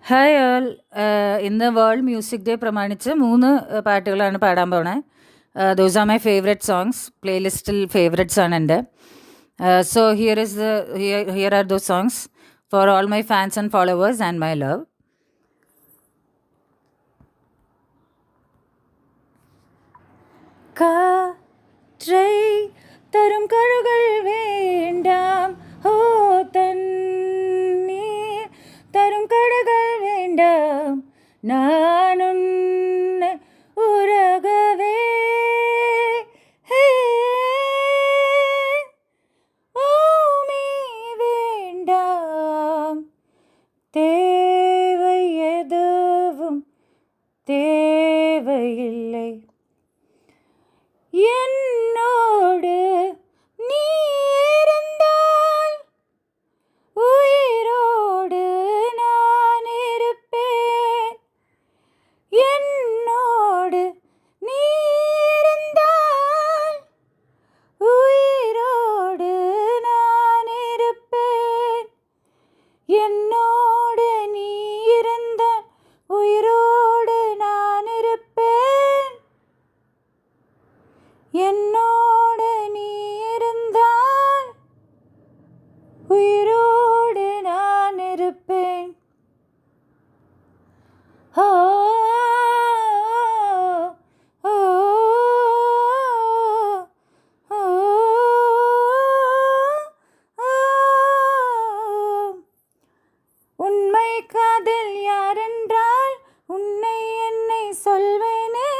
Hi all. ഇന്ന് world music day പ്രമാണിച്ച് 3 പാട്ടുകളാണ് പാടാൻ പോണേ. Those are my favourite songs. പ്ലേലിസ്റ്റിൽ ഫേവറേറ്റ്സ് ആണ് എൻ്റെ. So here are those songs for all my fans and followers and my love. காற்றை தரும் கழுகள் வேண்டாம், ஓ தண்ணீர் தரும் கழுகள் வேண்டாம், நான் உன்னை உறகவே. ஹே, பூமி வேண்டாம், தேவை எதுவும் தேவையில்லை. என்னோடு நீ இருந்தால் உயிரோடு நான் இருப்பேன். என்னோடு நீ இருந்தால் உயிரோடு நான் இருப்பேன். என்னோடு நீ இருந்தால் உயிரோடு நான் இருப்பேன். என்னோடு நீ இருந்தால் உயிரோடு நான் இருப்பேன். ஓ, ஓ, ஓ, ஓ. உண்மை காதல் யாரென்றால் உன்னை என்னை சொல்வேனே.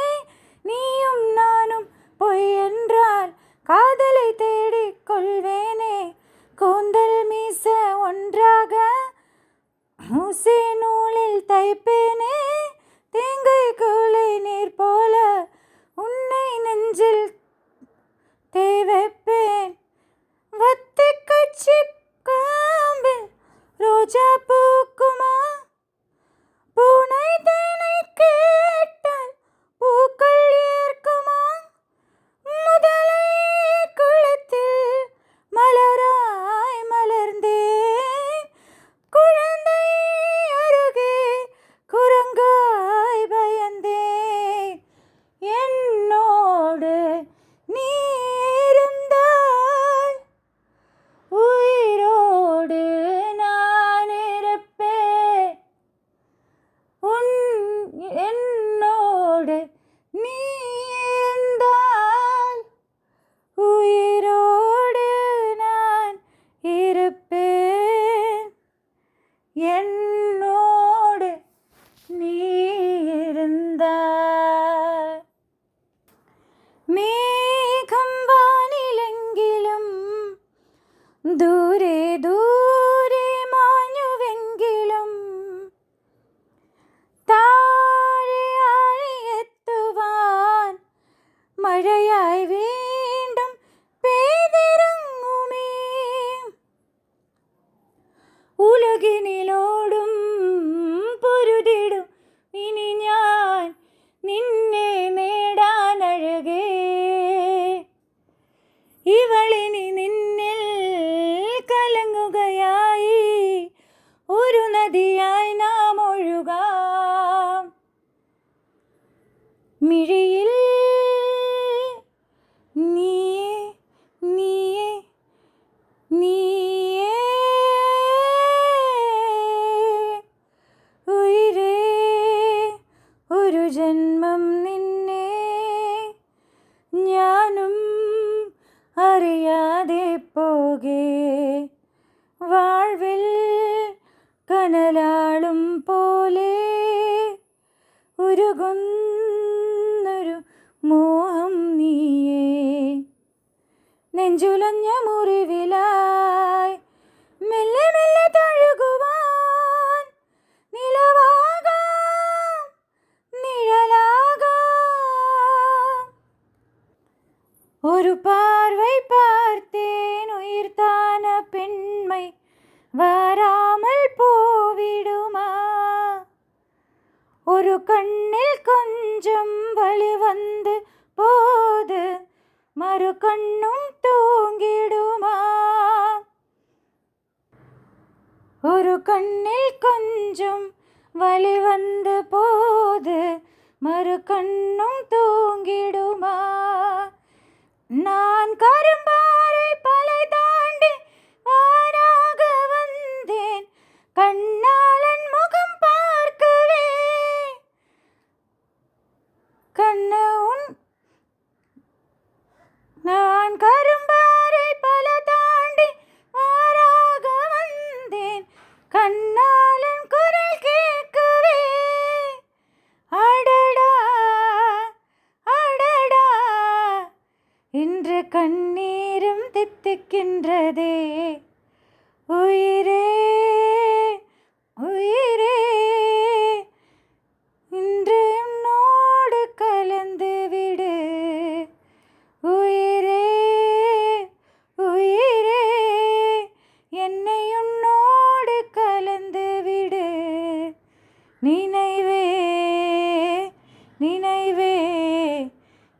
நீயும் நானும் பொய் என்றால் காதலை தேடிக் கொள்வேனே. கூந்தல் மீச ஒன்றாக ஊசி நூலில் தைப்பேனே. தேங்கை கூலை நீர் போல உன்னை நெஞ்சில் தேய்ப்பேன். வத்தி கட்சி காம்பில் ரோஜா பூக்குமா? பூனை தேனை கேட்டால் பூக்கள் ஏற்குமா? முதலை குளத்தில் மலராய் மலர்ந்தேன். குழந்தை அருகே குரங்காய் பயந்தேன். என்னோடு நீ இருந்தால் உயிரோடு நான் இருப்பேன். என்னோடு நீ இருந்தால் உயிரோடு நான் இருப்பேன். என்னோடு நீ இருந்தால். மேகம் വാനിലെങ്കിലും ദൂരെ ദൂരെ മാഞ്ഞുവെങ്കിലും താഴെ ആഴിയെത്തുവാൻ മഴയായി വീണ്ടും പെയ്തിറങ്ങുമേ. ഉലകിനിലോടും പൊരുതിടും ഇനി ഞാൻ നിന്നെ നേടാനഴകേ. ഇവളിനി നിന്നിൽ കലങ്ങുകയായി ഒരു നദിയായി നാം ഒഴുകാം. മിഴിയിൽ നീയേ നീയേ നീയേ ഉയിരേ. ഒരു ജന്മം നിന്നെ ഞാനും അറിയാതെ പോകേ. വാഴ്വിൽ കനലാളും പോലെ ഉരുകുന്നൊരു മോഹം നീയേ. നെഞ്ചുലഞ്ഞ മുറിവിലായി മെല്ലെ മെല്ലെ തഴുകുവാൻ നിലവാകാം നിഴലാകാം. ஒரு பார்வை பார்த்தேன் உயிர்த்தான பெண்மை வராமல் போவிடுமா? ஒரு கண்ணில் கொஞ்சம் வலி வந்து போது மறு கண்ணும் தூங்கிடுமா? ஒரு கண்ணில் கொஞ்சம் வலி வந்த போது மறு கண்ணும் தூங்கிடுமா? நான் கரும்பாறை பலை தாண்டி வாராக வந்தேன், கண்ணாளன் முகம் பார்க்கவே. நான் கரும்பாறை பல தாண்டி வாராக வந்தேன், கண்ணாளன் குரல் கேட்கவே. அடடா அடடா இன்று கண்ணீரும் தித்திக்கின்றதே. உயிரே உயிரே இன்று என்னோடு கலந்து விடு. உயிரே உயிரே என்னை உன்னோடு கலந்து விடு. நினைவே நினைவே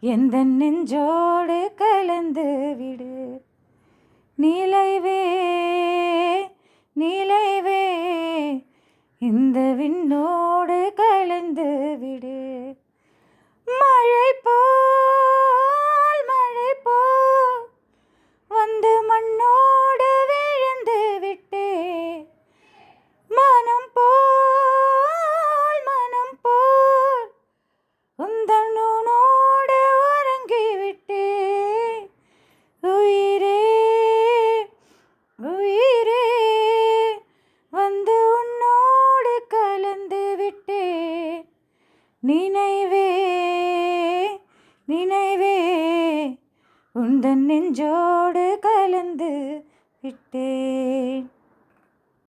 எந்த நெஞ்சோடு கலந்து விடு. நிலைவே நிலைவே இந்த விண்ணோடு கலந்து விடு. மழை போல் வந்து மண்ணோடு விழுந்து விட்டே. மனம் போல் உந்தன் உன்னோடு உறங்கி விட்டே. உயிரே உயிரே வந்து உன்னோடு கலந்து விட்டே. நினைவே நினைவே உந்தன் நெஞ்சோடு கலந்து விட்டே.